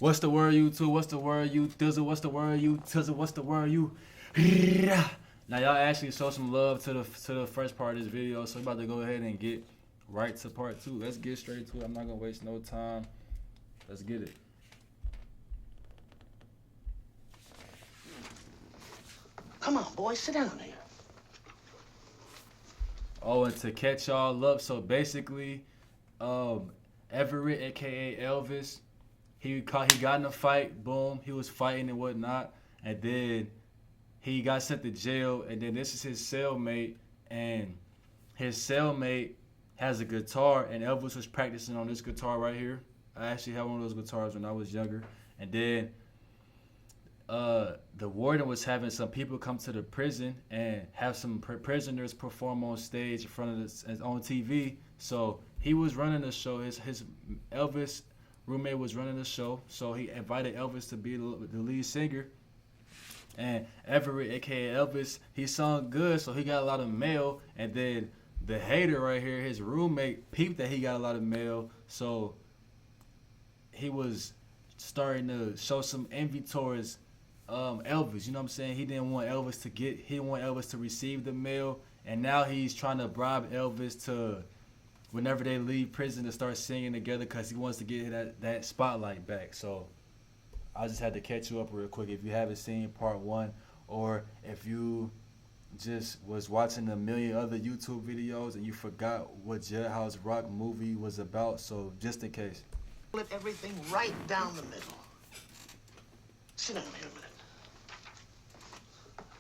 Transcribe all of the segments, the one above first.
What's the word, you two? What's the word, you Thizzle? What's the word, you Tizzle? What's the word, you? Now y'all actually show some love to the first part of this video, so we're about to go ahead and get right to part two. Let's get straight to it. I'm not gonna waste no time. Let's get it. Come on, boys, sit down here. Oh, and to catch y'all up, so basically, Everett, aka Elvis, he got in a fight. Boom, he was fighting and whatnot, and then he got sent to jail. And then this is his cellmate, and his cellmate has a guitar, and Elvis was practicing on this guitar right here. I actually had one of those guitars when I was younger, and then the warden was having some people come to the prison and have some prisoners perform on stage in front of this on TV. So he was running the show. His Elvis roommate was running the show. So he invited Elvis to be the lead singer. And Everett, aka Elvis, he sung good, so he got a lot of mail. And then the hater right here, his roommate, peeped that he got a lot of mail. So he was starting to show some envy towards Elvis. You know what I'm saying? He didn't want Elvis to receive the mail, and now he's trying to bribe Elvis to, whenever they leave prison, to start singing together because he wants to get that spotlight back. So I just had to catch you up real quick. If you haven't seen part one, or if you just was watching a million other YouTube videos and you forgot what Jailhouse Rock movie was about, so just in case. Split everything right down the middle. Sit down here a minute.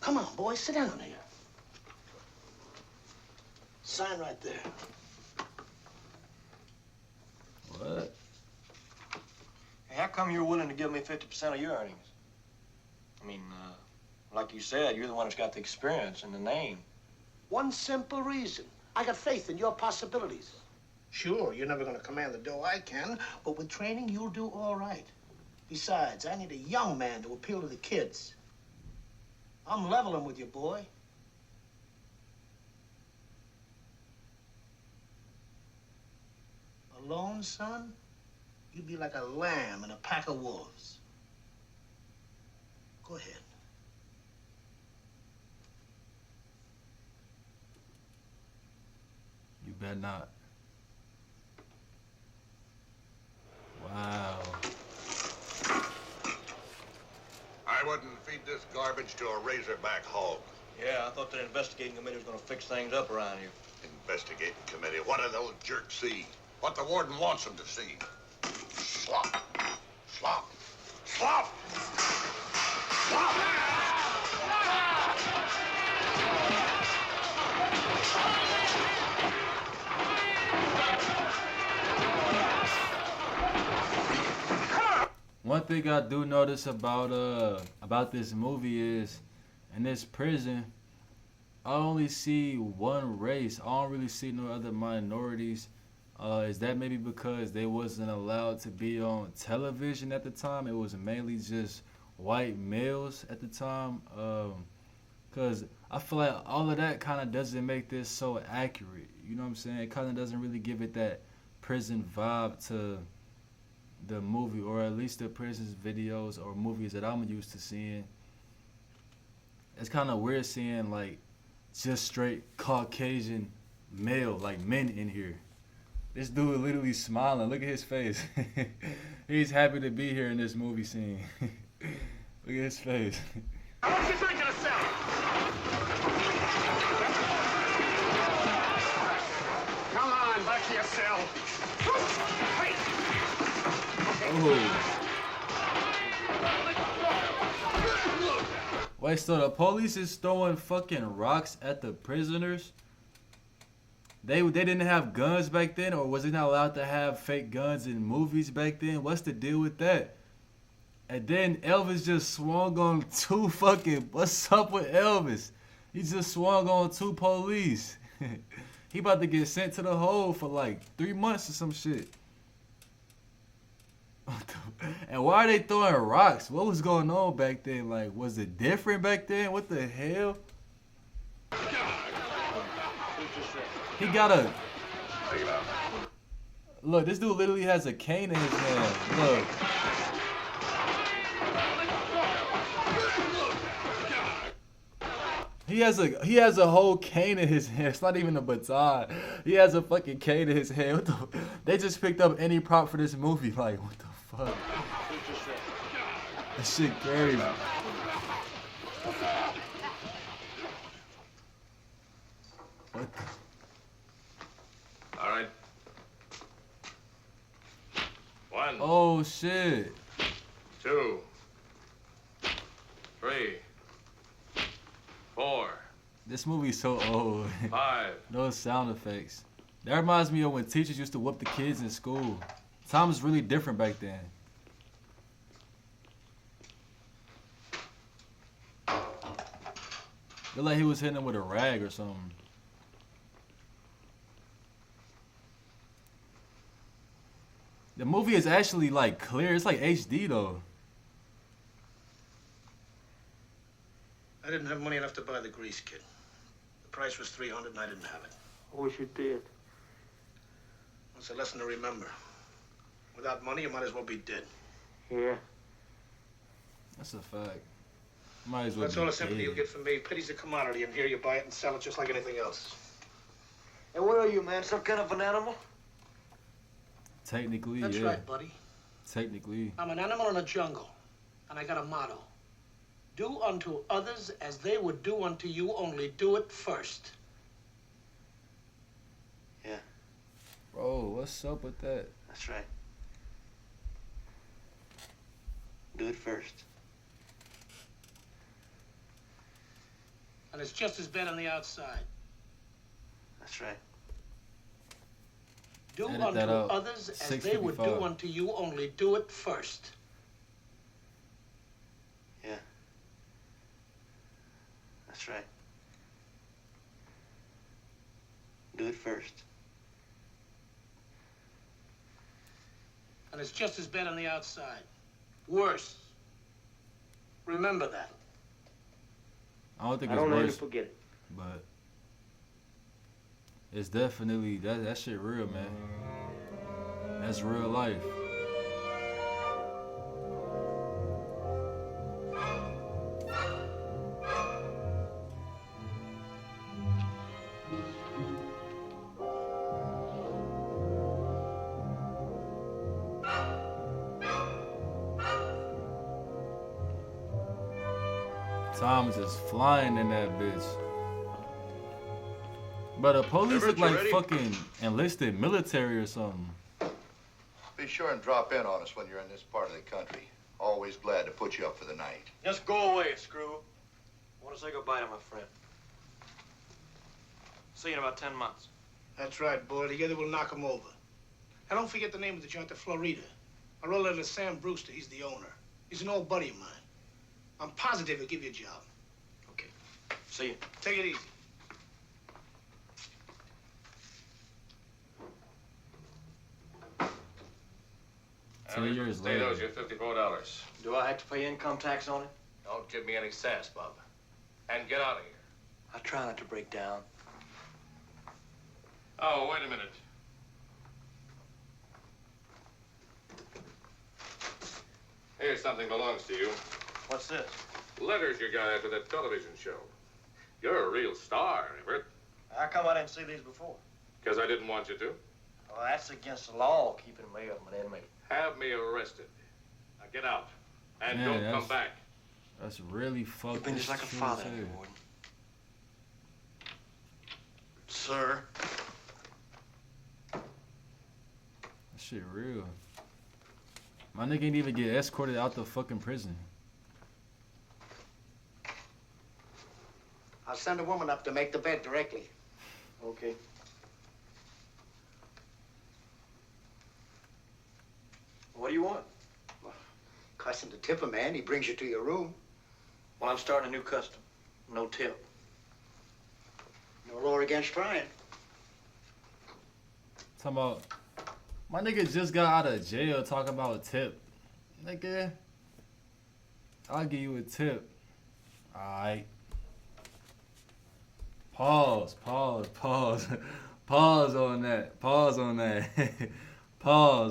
Come on, boys, sit down here. Sign right there. What? Hey, how come you're willing to give me 50% of your earnings? I mean, like you said, you're the one that's got the experience and the name. One simple reason. I got faith in your possibilities. Sure, you're never going to command the dough I can, but with training, you'll do all right. Besides, I need a young man to appeal to the kids. I'm leveling with you, boy. Alone, son? You'd be like a lamb in a pack of wolves. Go ahead. You better not. Wow. I wouldn't feed this garbage to a razorback hog. Yeah, I thought the investigating committee was going to fix things up around here. Investigating committee. What do those jerks see? What the warden wants them to see. Slop. Slop. Slop. Slop. One thing I do notice about this movie is, in this prison, I only see one race. I don't really see no other minorities. Is that maybe because they wasn't allowed to be on television at the time? It was mainly just white males at the time. Because I feel like all of that kind of doesn't make this so accurate. You know what I'm saying? It kind of doesn't really give it that prison vibe to the movie, or at least the prison videos or movies that I'm used to seeing. It's kind of weird seeing like just straight Caucasian male, like men in here. This dude literally smiling. Look at his face. He's happy to be here in this movie scene. Look at his face. I want you back to the cell. Come on, back to your cell. Hey. Oh. Wait, so the police is throwing fucking rocks at the prisoners? They didn't have guns back then, or was it not allowed to have fake guns in movies back then? What's the deal with that? And then Elvis just swung on two fucking... What's up with Elvis? He just swung on two police. He about to get sent to the hole for like 3 months or some shit. And why are they throwing rocks? What was going on back then? Like, was it different back then? What the hell? He got a... Look, this dude literally has a cane in his hand. Look. He has a whole cane in his hand. It's not even a baton. He has a fucking cane in his hand. They just picked up any prop for this movie. Like, what the fuck? That shit crazy. What the? All right. 1, Oh shit. 2, 3, 4, This movie's so old. 5. Those sound effects. That reminds me of when teachers used to whoop the kids in school. Time was really different back then. Looked like he was hitting him with a rag or something. The movie is actually like clear. It's like HD though. I didn't have money enough to buy the grease kit. The price was $300 and I didn't have it. I wish you did. It's a lesson to remember. Without money, you might as well be dead. Yeah. That's a fact. Might as well. That's be all the sympathy dead. you'll get from me. Pity's a commodity, and here you buy it and sell it just like anything else. Hey, what are you, man? Some kind of an animal? Technically, That's yeah. right, buddy. Technically. I'm an animal in a jungle, and I got a motto. Do unto others as they would do unto you, only do it first. Yeah, Bro, what's up with that? that's right. Do it first. And it's just as bad on the outside. That's right. Do Edit unto that out. others as they would do 6:55. unto you, only do it first. Yeah. That's right. Do it first. And it's just as bad on the outside. Worse. Remember that. I don't think I it's don't let you worse, forget it. but it's definitely that shit real, man. That's real life. Time is just flying in that bitch. But the police look Everett, you like ready? fucking enlisted military or something. Be sure and drop in on us when you're in this part of the country. Always glad to put you up for the night. Just go away, Screw. I want to say goodbye to my friend. See you in about 10 months. That's right, boy. Together we'll knock 'em over. And don't forget the name of the joint, the Florida. I wrote a letter to Sam Brewster. He's the owner. He's an old buddy of mine. I'm positive he'll give you a job. Okay. See you. Take it easy. Two years later. Potatoes, you're $54. Do I have to pay income tax on it? Don't give me any sass, Bob. And get out of here. I try not to break down. Oh, wait a minute. Here's something belongs to you. What's this? Letters you got after that television show. You're a real star, Everett. How come I didn't see these before? Because I didn't want you to. Well, that's against the law, keeping me up an inmate. Have me arrested. Now get out. And Man, don't that's- come back. That's really fucked. You've been just like a That's true father as to me, hell. Warden. Sir. That shit real. My nigga ain't even get escorted out the fucking prison. I'll send a woman up to make the bed directly. Okay. What do you want? Custom to tip a man. He brings you to your room. Well, I'm starting a new custom. No tip. No law against trying. Talking about my nigga just got out of jail talking about a tip. Nigga, I'll give you a tip. Alright. Pause. Pause on that. Pause.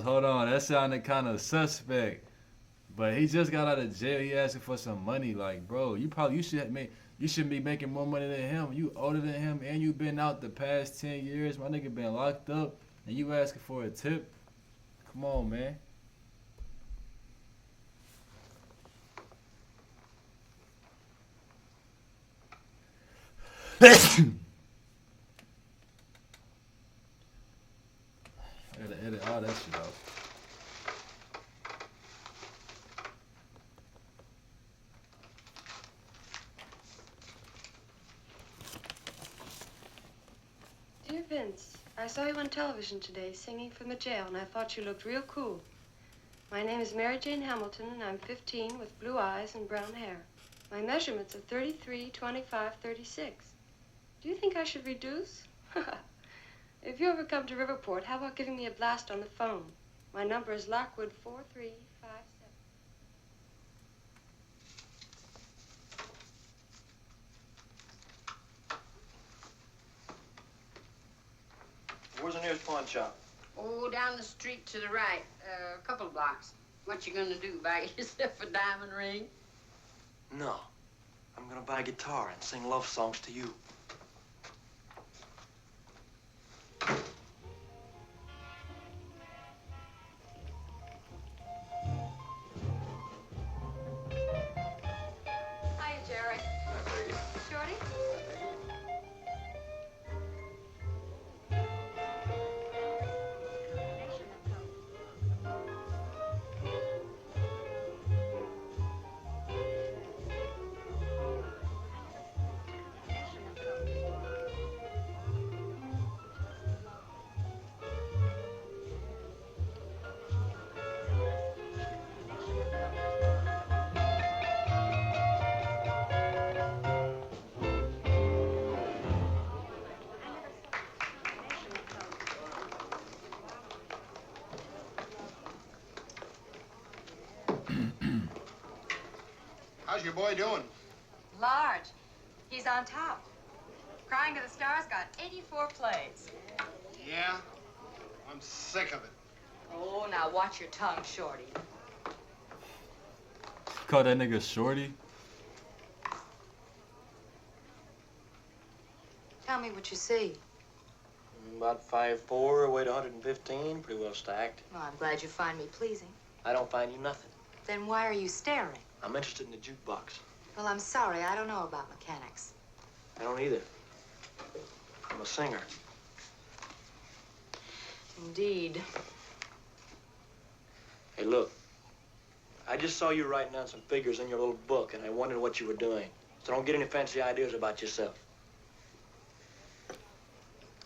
Hold on. That sounded kind of suspect. But he just got out of jail. He asking for some money. Like, bro, you should be making more money than him. You older than him, and you been out the past 10 years. My nigga been locked up, and you asking for a tip. Come on, man. I gotta edit all that shit out. Dear Vince, I saw you on television today singing from the jail, and I thought you looked real cool. My name is Mary Jane Hamilton, and I'm 15 with blue eyes and brown hair. My measurements are 33, 25, 36. Do you think I should reduce? If you ever come to Riverport, how about giving me a blast on the phone? My number is Lockwood 4357. Where's the nearest pawn shop? Oh, down the street to the right, a couple of blocks. What you gonna do, buy yourself a diamond ring? No. I'm gonna buy a guitar and sing love songs to you. Hiya, Jerry. Shorty? How's your boy doing? Large. He's on top. Crying to the Stars got 84 plays. Yeah? I'm sick of it. Oh, now watch your tongue, Shorty. Call that nigga Shorty. Tell me what you see. About 5'4", weight 115, pretty well stacked. Well, I'm glad you find me pleasing. I don't find you nothing. Then why are you staring? I'm interested in the jukebox. Well, I'm sorry, I don't know about mechanics. I don't either. I'm a singer. Indeed. Hey, look. I just saw you writing down some figures in your little book, and I wondered what you were doing. So don't get any fancy ideas about yourself.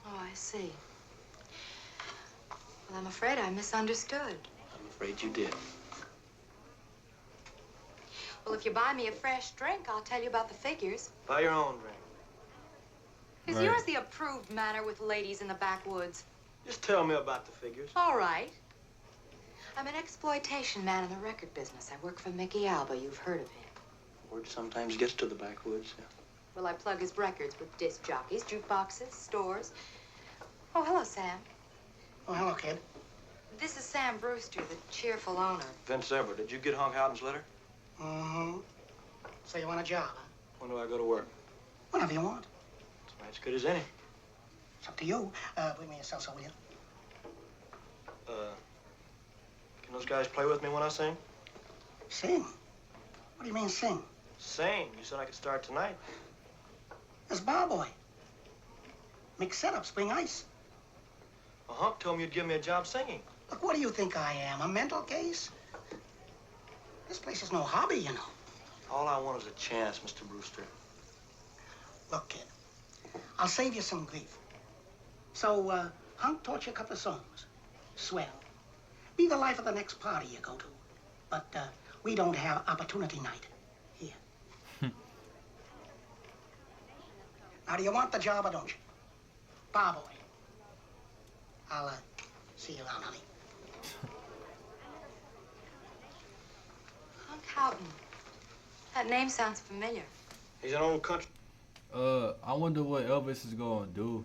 Oh, I see. Well, I'm afraid I misunderstood. I'm afraid you did. Well, if you buy me a fresh drink, I'll tell you about the figures. Buy your own drink. Is Right. yours the approved manner with ladies in the backwoods? Just tell me about the figures. All right. I'm an exploitation man in the record business. I work for Mickey Alba. You've heard of him. Word sometimes gets to the backwoods. Yeah. Well, I plug his records with disc jockeys, jukeboxes, stores. Oh, hello, Sam. Oh, hello, kid. This is Sam Brewster, the cheerful owner. Vince Everett, did you get Hunk Houghton's letter? Mm-hmm. So you want a job, huh? When do I go to work? Whenever you want. It's as good as any. It's up to you. Bring me a salsa, will you? Can those guys play with me when I sing? Sing? What do you mean, sing? Sing? You said I could start tonight. It's Barboy. Mix setups, bring ice. Well, Hunk told me you'd give me a job singing. Look, what do you think I am, a mental case? This place is no hobby, you know. All I want is a chance, Mr. Brewster. Look, kid, I'll save you some grief. So, Hunk taught you a couple of songs. Swell. Be the life of the next party you go to. But, we don't have opportunity night here. Now, do you want the job or don't you? Barboy. I'll, see you around, honey. Hunk Houghton. That name sounds familiar. He's an old country. I wonder what Elvis is gonna do.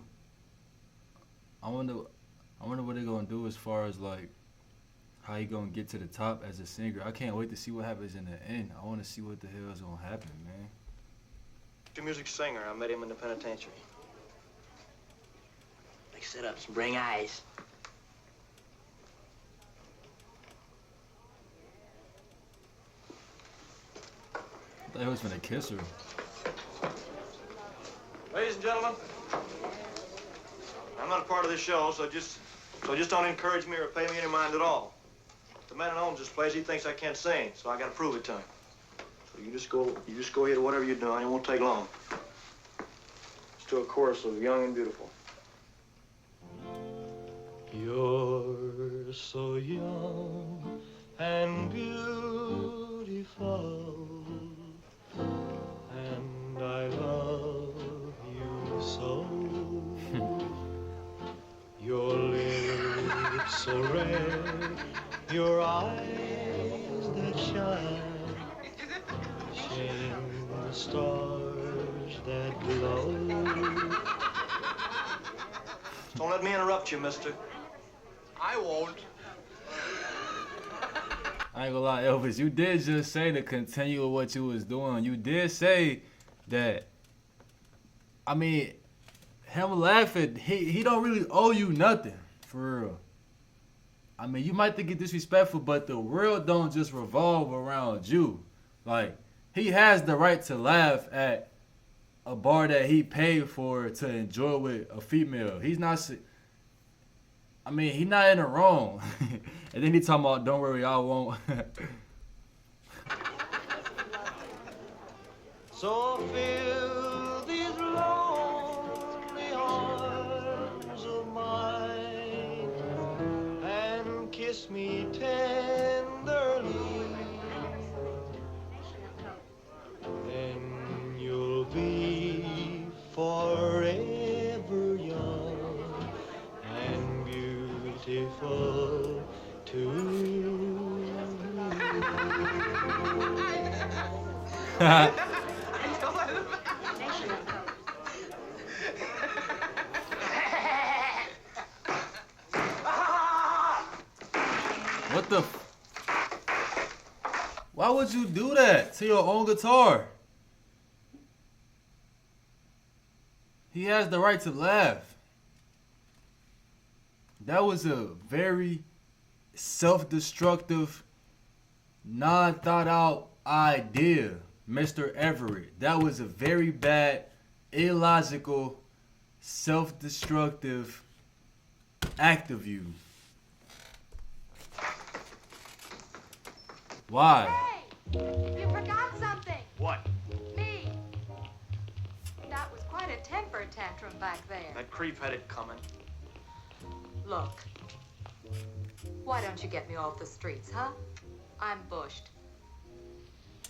I wonder what they're gonna do as far as like how he gonna get to the top as a singer. I can't wait to see what happens in the end. I want to see what the hell is gonna happen, man. The music singer. I met him in the penitentiary. Like sit-ups and bring ice. I thought he was gonna kiss her. Ladies and gentlemen, I'm not a part of this show, so just don't encourage me or pay me any mind at all. The man that owns this place, he thinks I can't sing, so I gotta prove it to him. So you just go ahead with whatever you're doing. It won't take long. It's to a chorus of Young and Beautiful. You're so young and beautiful, and I love you so. Your lips so red, your eyes that shine, shame the stars that glow. Don't let me interrupt you, mister. I won't. I ain't gonna lie, Elvis, you did just say to continue with what you was doing. You did say that, I mean, him laughing, he don't really owe you nothing, for real. I mean, you might think it disrespectful, but the world don't just revolve around you. Like, he has the right to laugh at a bar that he paid for to enjoy with a female. He's not, I mean, he not in the wrong. And then he talking about, don't worry, I won't. So fill these lonely arms of mine and kiss me tenderly. Then you'll be forever young and beautiful too. What the? Why would you do that to your own guitar? He has the right to laugh. That was a very self-destructive, non-thought-out idea, Mr. Everett. That was a very bad, illogical, self-destructive act of you. Why? Hey, you forgot something. What? Me. That was quite a temper tantrum back there. That creep had it coming. Look, why don't you get me off the streets, huh? I'm bushed.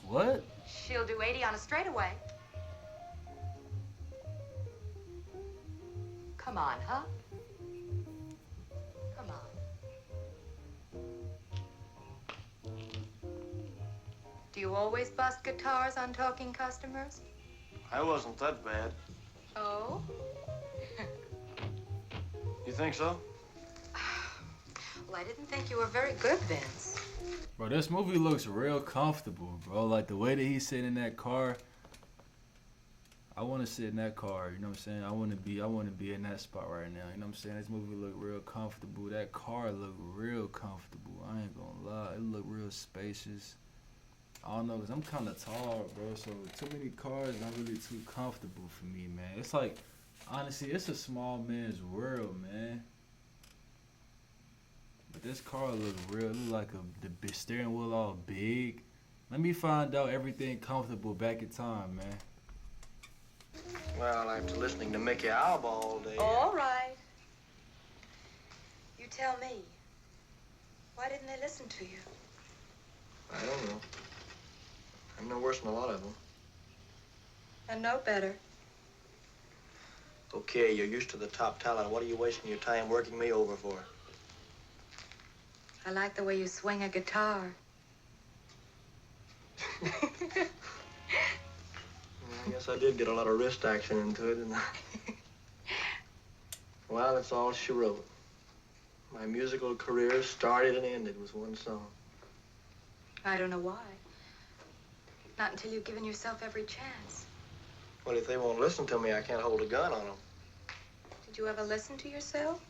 What? She'll do 80 on a straightaway. Come on, huh? Come on. Do you always bust guitars on talking customers? I wasn't that bad. Oh? You think so? Well, I didn't think you were very good, Vince. Bro, this movie looks real comfortable, bro. Like, the way that he's sitting in that car. I want to sit in that car, you know what I'm saying? I want to be in that spot right now, you know what I'm saying? This movie look real comfortable. That car look real comfortable. I ain't gonna lie. It look real spacious. I don't know, because I'm kind of tall, bro, so too many cars not really too comfortable for me, man. It's like, honestly, it's a small man's world, man. But this car look real. It look like the steering wheel all big. Let me find out everything comfortable back in time, man. Well, after listening to Mickey Alba all day. All right. You tell me. Why didn't they listen to you? I don't know. I'm no worse than a lot of them. And no better. Okay, you're used to the top talent. What are you wasting your time working me over for? I like the way you swing a guitar. I guess I did get a lot of wrist action into it, didn't I? Well, that's all she wrote. My musical career started and ended with one song. I don't know why. Not until you've given yourself every chance. Well, if they won't listen to me, I can't hold a gun on them. Did you ever listen to yourself?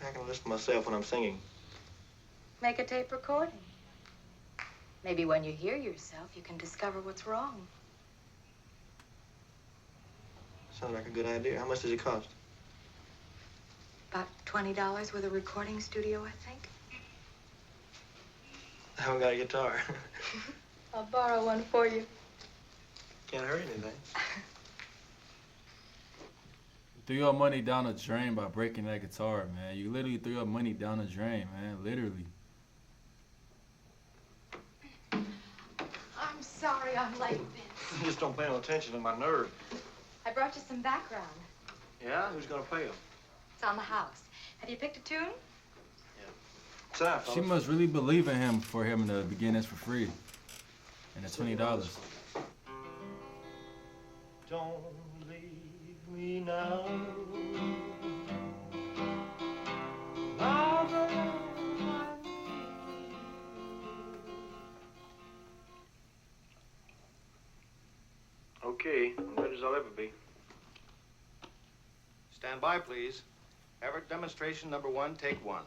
I can listen to myself when I'm singing. Make a tape recording. Maybe when you hear yourself, you can discover what's wrong. Sounds like a good idea. How much does it cost? About $20 with a recording studio, I think. I haven't got a guitar. I'll borrow one for you. Can't hurt anything. Threw your money down the drain by breaking that guitar, man. You literally threw your money down the drain, man. Literally. I'm sorry I'm late, Vince. Just don't pay no attention to my nerve. I brought you some background. Yeah? Who's gonna pay them? It's on the house. Have you picked a tune? What's that, She fellas? must really believe in him for him to begin this for free. And it's $20. Don't leave me now. Okay, I'm ready as I'll ever be. Stand by, please. Everett, demonstration number 1, take 1.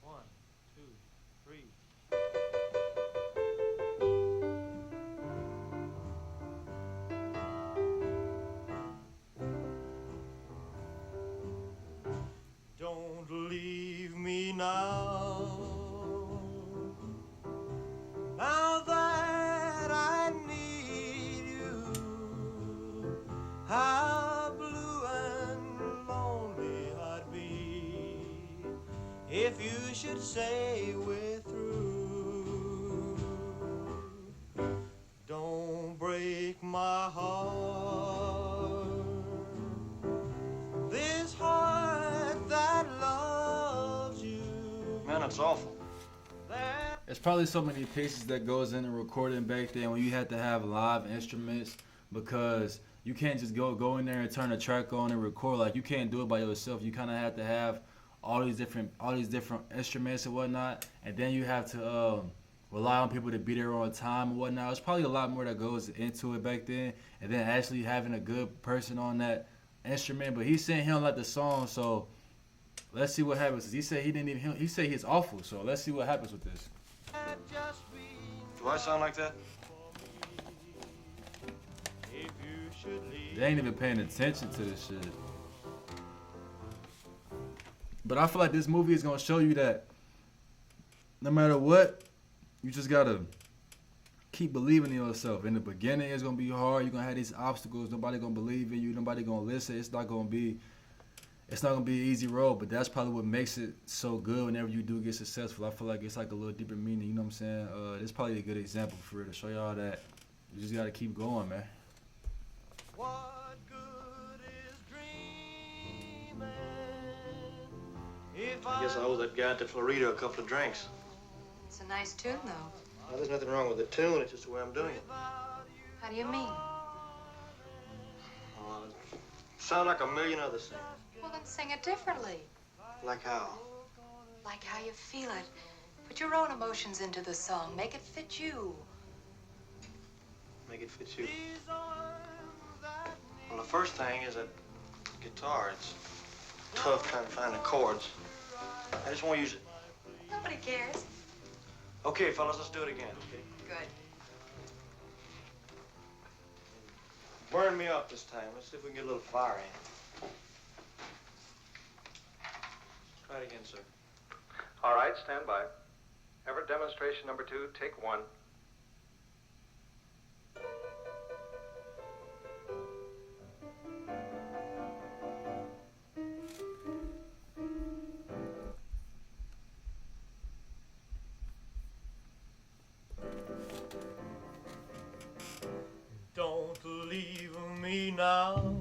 1, 2, 3. Don't leave me now. Now that I need you, how blue and lonely I'd be if you should say we're through. Don't break my heart. This heart that loves you. Man, that's awful. There's probably so many pieces that goes into recording back then when you had to have live instruments, because you can't just go in there and turn a track on and record. Like, you can't do it by yourself. You kind of have to have all these different instruments and whatnot, and then you have to rely on people to be there on time and whatnot. There's probably a lot more that goes into it back then, and then actually having a good person on that instrument. But he's saying he don't like the song, so let's see what happens. He said he said he's awful, so let's see what happens with this. Do I sound like that? They ain't even paying attention to this shit. But I feel like this movie is gonna show you that no matter what, you just gotta keep believing in yourself. In the beginning, it's gonna be hard. You're gonna have these obstacles. Nobody gonna believe in you. Nobody gonna listen. It's not gonna be an easy road. But that's probably what makes it so good whenever you do get successful. I feel like it's like a little deeper meaning. You know what I'm saying? It's probably a good example for it to show y'all that you just gotta keep going, man. What good is dreaming if I guess I owe that guy at the Florida a couple of drinks. It's a nice tune, though. Well, there's nothing wrong with the tune. It's just the way I'm doing it. How do you mean? Sound like a million other singers. Well, then sing it differently. Like how? Like how you feel it. Put your own emotions into the song. Make it fit you. Make it fit you. Well, the first thing is that guitar. It's tough trying to find the chords. I just want to use it. Nobody cares. Okay, fellas, let's do it again, okay? Good. Burn me up this time. Let's see if we can get a little fire in. Try it again, sir. All right, stand by. Everett, demonstration number 2, take 1. don't leave me now.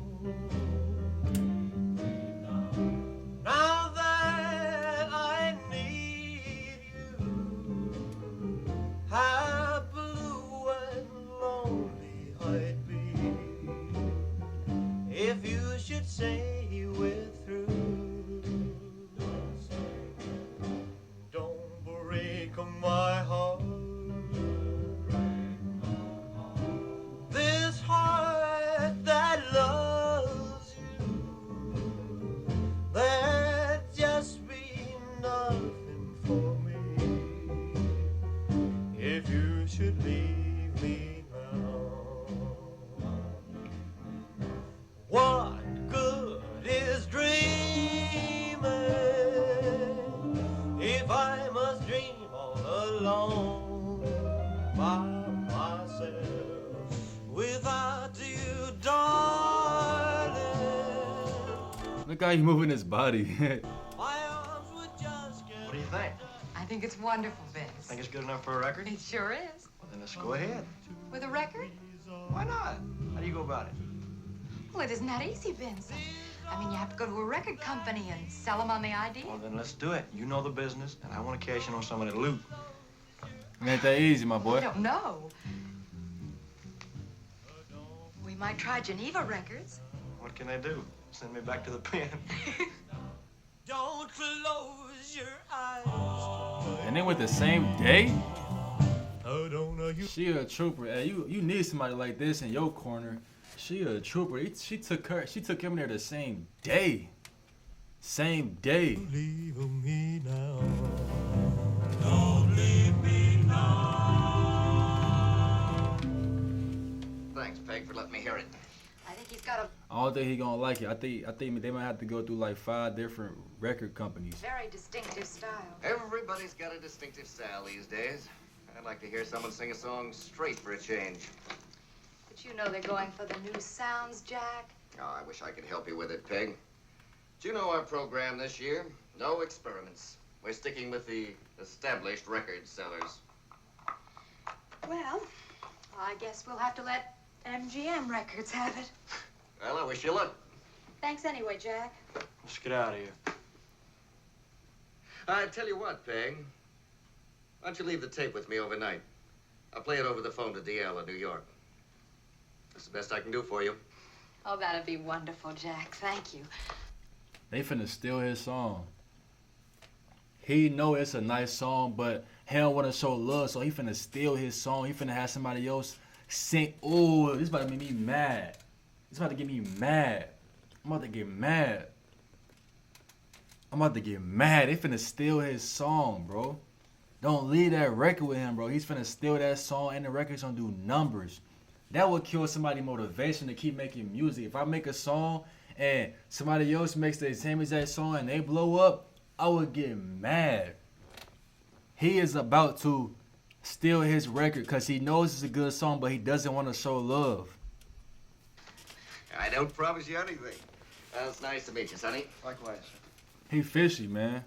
Now that I need you, how blue and lonely I'd be if you should say we're through. should leave me now. What good is dreaming if I must dream all alone by myself without you, darling? Look how he moving his body. My arms would just get. What do you think? I think it's wonderful, Vince. Think it's good enough for a record? It sure is. Well, then let's go ahead. With a record? Why not? How do you go about it? Well, it isn't that easy, Vince. I mean, you have to go to a record company and sell them on the idea. Well, then let's do it. You know the business, and I want to cash in on some of that loot. It ain't that easy, my boy. I don't know. We might try Geneva Records. What can they do? Send me back to the pen. Don't close your eyes. And they went the same day? Oh, don't know you. She a trooper. Hey, you need somebody like this in your corner. She a trooper. She took him there the same day. Same day. Leave me now. Don't leave me now. Thanks, Peg, for letting me hear it. I think he's got a I don't think he gonna like it. I think they might have to go through like 5 different record companies. very distinctive style. Everybody's got a distinctive style these days. I'd like to hear someone sing a song straight for a change. But you know they're going for the new sounds, Jack. Oh, I wish I could help you with it, Peg. Do you know our program this year? No experiments. We're sticking with the established record sellers. Well, I guess we'll have to let MGM Records have it. Well, I wish you luck. Thanks anyway, Jack. Let's get out of here. I tell you what, Peg. Why don't you leave the tape with me overnight? I'll play it over the phone to DL in New York. That's the best I can do for you. Oh, that'd be wonderful, Jack. Thank you. They finna steal his song. He know it's a nice song, but he don't want to show love, so he finna steal his song. He finna have somebody else sing. Oh, this about to make me mad. This about to get me mad. I'm about to get mad. I'm about to get mad. They finna steal his song, bro. Don't leave that record with him, bro. He's finna steal that song, and the record's gonna do numbers. That would kill somebody's motivation to keep making music. If I make a song and somebody else makes the same exact song and they blow up, I would get mad. He is about to steal his record because he knows it's a good song, but he doesn't want to show love. I don't promise you anything. Well, it's nice to meet you, Sonny. Likewise. He fishy, man.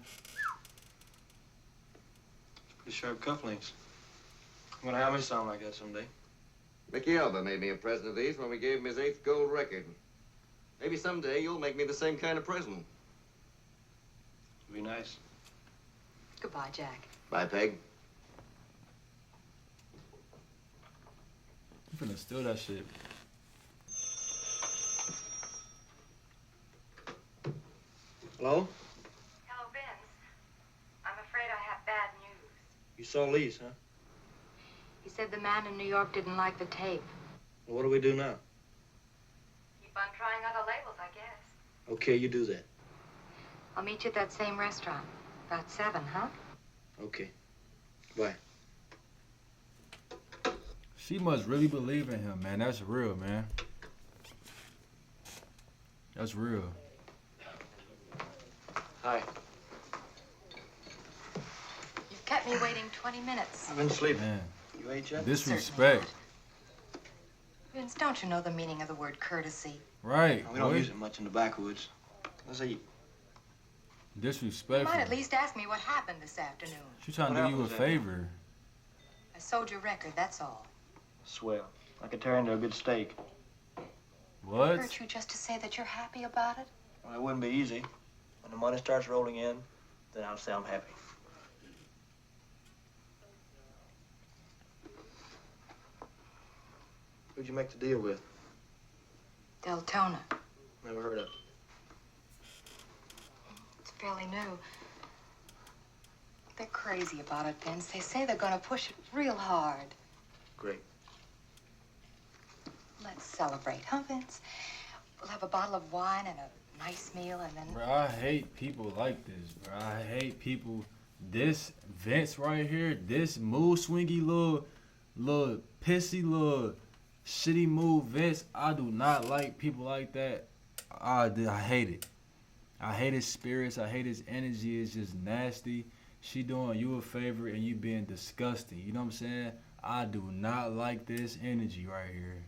Pretty sharp cufflinks. I'm gonna have me something like that someday. Mickey Elba made me a present of these when we gave him his 8th gold record. Maybe someday you'll make me the same kind of present. It'd be nice. Goodbye, Jack. Bye, Peg. You finna steal that shit. Hello? Hello, Vince. I'm afraid I have bad news. You saw Lee's, huh? He said the man in New York didn't like the tape. Well, what do we do now? Keep on trying other labels, I guess. Okay, you do that. I'll meet you at that same restaurant. About 7, huh? Okay. Bye. She must really believe in him, man. That's real, man. That's real. Hi. You've kept me waiting 20 minutes. I've been sleeping. Man. You ate yet? Disrespect. Vince, don't you know the meaning of the word courtesy? Right. We don't boy. use it much in the backwoods. Let's eat. You Disrespectful. might at least ask me what happened this afternoon. She trying to do you a favor. I sold your record, that's all. Swell. I could tear into a good steak. What? Hurt you just to say that you're happy about it? Well, it wouldn't be easy. When the money starts rolling in, then I'll say I'm happy. Who'd you make the deal with? Deltona. Never heard of it. It's fairly new. They're crazy about it, Vince. They say they're gonna push it real hard. Great. Let's celebrate, huh, Vince? We'll have a bottle of wine and a nice meal, and then... Bro, I hate people like this, bro. I hate people. This Vince right here, this mood swingy little little pissy, little shitty move Vince. I do not like people like that. I hate it. I hate his spirits. I hate his energy. It's just nasty. She doing you a favor and you being disgusting. You know what I'm saying? I do not like this energy right here.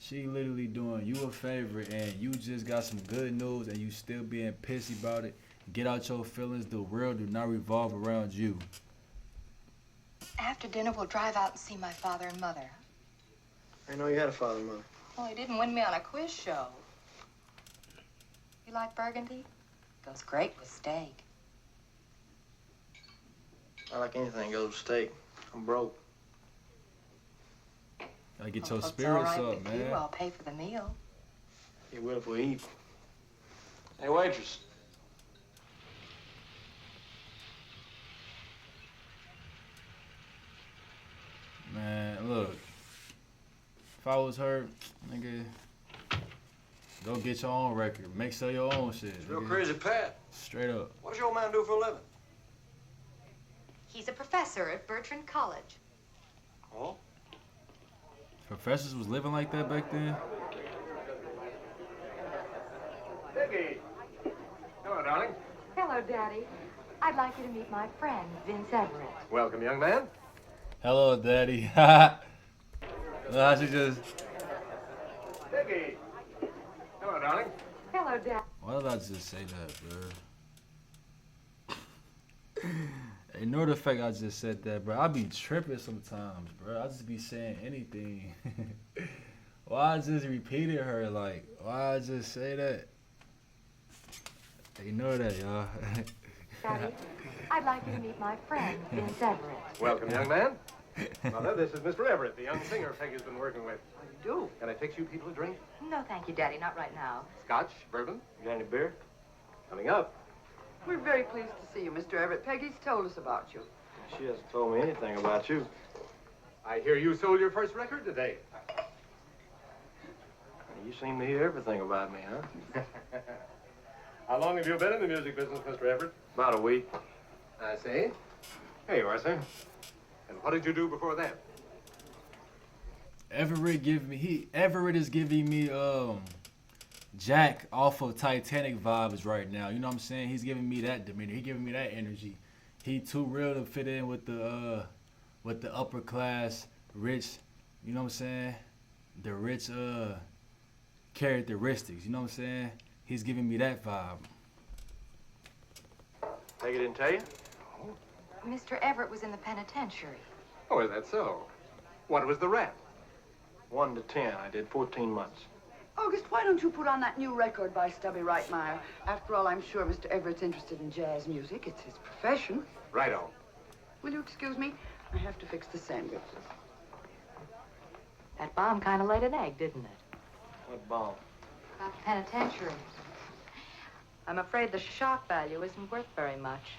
She literally doing you a favor and you just got some good news and you still being pissy about it. Get out your feelings. The world do not revolve around you. After dinner, we'll drive out and see my father and mother. I know you had a father and mother. Well, he didn't win me on a quiz show. You like burgundy? Goes great with steak. I like anything goes with steak. I'm broke. Gotta get your Well, spirits it's all right up, with man. you. I'll pay for the meal. You will if we eat. Hey, waitress. Man, look. If I was her, nigga, go get your own record. Make sell your own shit. It's real nigga. crazy, Pat. Straight up. What does your man do for a living? He's a professor at Bertrand College. Oh? Professors was living like that back then. Peggy. Hello, darling. Hello, Daddy. I'd like you to meet my friend, Vince Everett. Welcome, young man. Hello, Daddy. Nah, she just. Peggy. Hello, darling. Hello, Dad. Why did I just say that, bro? Ignore the fact I just said that, bro. I be tripping sometimes, bro. I just be saying anything. Why I just repeated her? Like, why I just say that? Ignore that, y'all. Daddy, I'd like you to meet my friend, Vince Everett. Welcome, young man. Mother, this is Mr. Everett, the young singer Peggy's been working with. How do you do? Can I fix you people a drink? No, thank you, Daddy. Not right now. Scotch, bourbon, You got any beer? coming up. We're very pleased to see you, Mr. Everett. Peggy's told us about you. She hasn't told me anything about you. I hear you sold your first record today. You seem to hear everything about me, huh? How long have you been in the music business, Mr. Everett? About a week. I see. Here you are, sir. And what did you do before that? Everett is giving me Jack off of Titanic vibes right now. You know what I'm saying? He's giving me that demeanor. He giving me that energy. He too real to fit in with the upper class, rich. You know what I'm saying? The rich characteristics. You know what I'm saying? He's giving me that vibe. Peggy didn't tell you? Mr. Everett was in the penitentiary. Oh, is that so? What was the rap? 1 to 10. I did 14 months. August, why don't you put on that new record by Stubby Reitmeyer? After all, I'm sure Mr. Everett's interested in jazz music. It's his profession. Right on. Will you excuse me? I have to fix the sandwich. That bomb kind of laid an egg, didn't it? What bomb? About the penitentiary. I'm afraid the shock value isn't worth very much.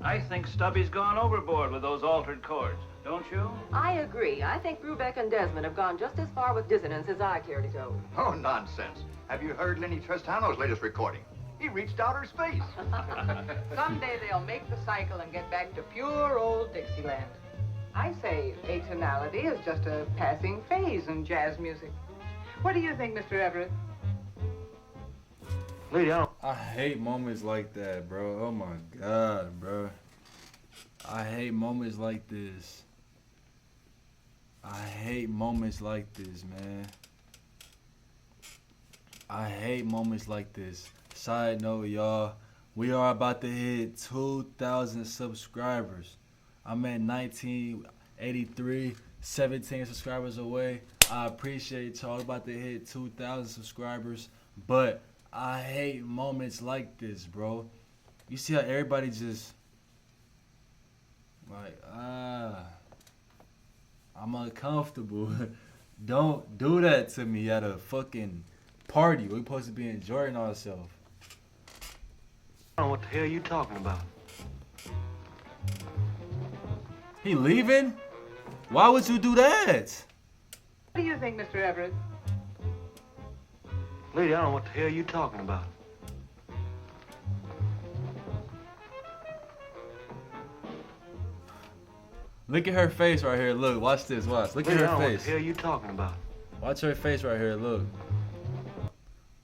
I think Stubby's gone overboard with those altered chords, don't you? I agree. I think Brubeck and Desmond have gone just as far with dissonance as I care to go. Oh, nonsense. Have you heard Lenny Tristano's latest recording? He reached outer space. Someday they'll make the cycle and get back to pure old Dixieland. I say atonality is just a passing phase in jazz music. What do you think, Mr. Everett? Lady, I hate moments like that, bro. Oh my God, bro. I hate moments like this. I hate moments like this, man. I hate moments like this. Side note, y'all, we are about to hit 2,000 subscribers. I'm at 1983, 17 subscribers away. I appreciate y'all. About to hit 2,000 subscribers, but I hate moments like this, bro. You see how everybody just like, I'm uncomfortable. Don't do that to me at a fucking party. We're supposed to be enjoying ourselves. I don't know what the hell you talking about. He leaving? Why would you do that? What do you think, Mr. Everett? Lady, I don't know what the hell you talking about. Look at her face right here. Look, watch this. Watch. Look Lady, at I her don't know what face. the hell you talking about. Watch her face right here. Look.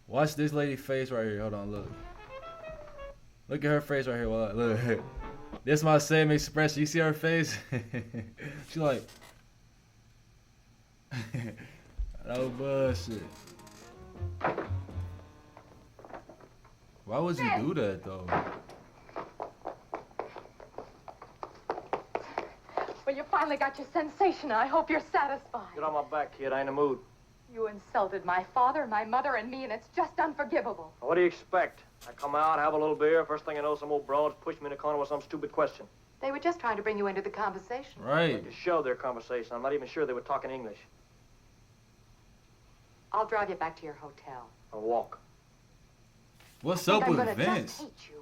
Watch this lady face right here. Hold on. Look. Look at her face right here. Look. This my same expression. You see her face? She like. No bullshit. Why would you do that though? Well, you finally got your sensation. I hope you're satisfied. Get on my back, kid. I ain't in the mood. You insulted my father, my mother, and me, and it's just unforgivable. What do you expect? I come out, have a little beer. First thing I know, some old brawls push me in the corner with some stupid question. They were just trying to bring you into the conversation. Right. To show their conversation. I'm not even sure they were talking English. I'll drive you back to your hotel. Or walk. What's I up think with I'm gonna Vince? just hate you.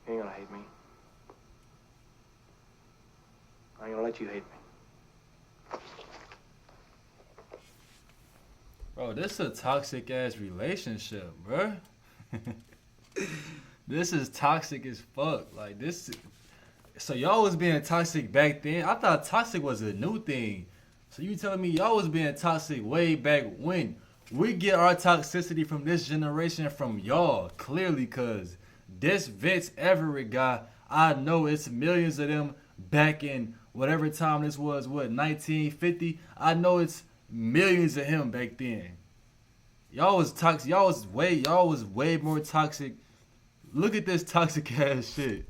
You ain't gonna hate me. I ain't gonna let you hate me. Bro, this is a toxic ass relationship, bro. This is toxic as fuck. Like this. So y'all was being toxic back then. I thought toxic was a new thing. So you telling me y'all was being toxic way back when? We get our toxicity from this generation from y'all, clearly, cause this Vince Everett guy, I know it's millions of them back in whatever time this was, what, 1950? I know it's millions of him back then. Y'all was toxic. Y'all was way more toxic. Look at this toxic ass shit.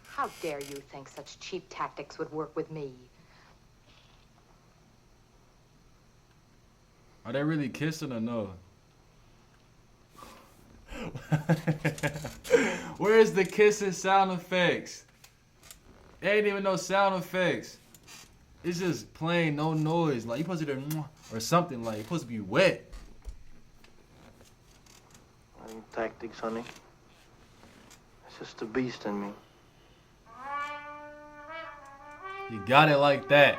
How dare you think such cheap tactics would work with me? Are they really kissing or no? Where's the kissing sound effects? Ain't even no sound effects. It's just plain no noise. Like you supposed to do or something. Like you're supposed to be wet. I ain't tactics, honey. It's just the beast in me. You got it like that.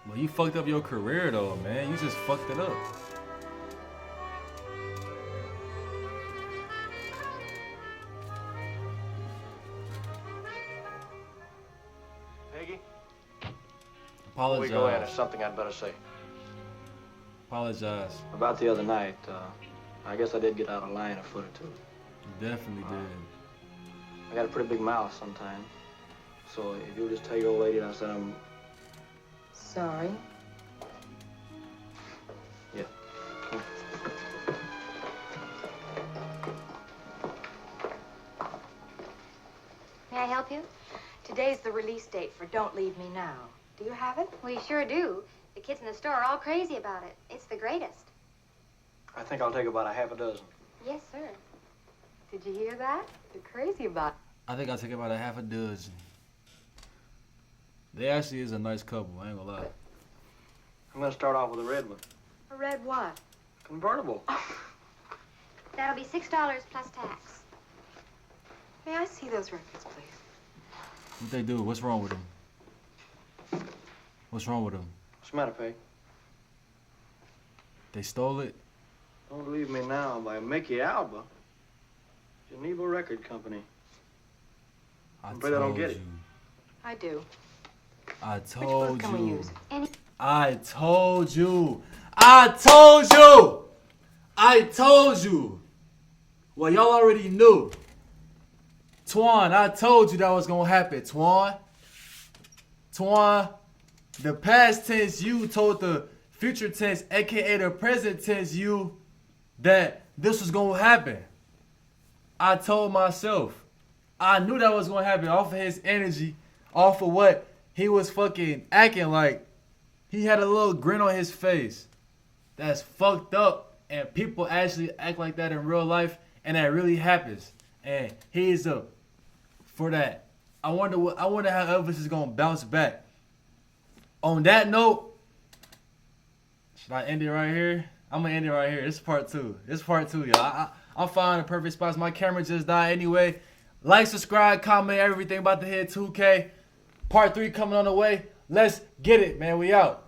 Well, you fucked up your career though, man. You just fucked it up. Peggy? Apologize. Before we go in, there's something I'd better say. Apologize. About the other night, I guess I did get out of line a foot or two. You definitely did. I got a pretty big mouth sometimes. So if you'll just tell your old lady I said I'm... Sorry. Yeah. May I help you? Today's the release date for Don't Leave Me Now. Do you have it? We sure do. The kids in the store are all crazy about it. It's the greatest. I think I'll take about a half a dozen. Yes, sir. Did you hear that? They're crazy about it. I think I'll take about a half a dozen. They actually is a nice couple, I ain't gonna lie. I'm gonna start off with a red one. A red what? Convertible. That'll be $6 plus tax. May I see those records, please? What they do? What's wrong with them? What's wrong with them? What's the matter, Peg? They stole it? Don't Leave Me Now by Mickey Alba. Geneva Record Company. I'm afraid I don't get it. I do. I Which told book can we you. use? I told you. I told you. I told you. Well, y'all already knew. Twan, I told you that was gonna happen, Twan. Twan, the past tense you told the future tense, aka the present tense you, that this was gonna happen. I told myself. I knew that was gonna happen off of his energy, off of what he was fucking acting like. He had a little grin on his face. That's fucked up. And people actually act like that in real life, and that really happens. And he's up for that. I wonder how Elvis is gonna bounce back. On that note, should I end it right here? I'm gonna end it right here. This is part 2. This is part 2, y'all. I'm finding the perfect spots. My camera just died anyway. Like, subscribe, comment, everything about to hit 2K. Part 3 coming on the way. Let's get it, man. We out.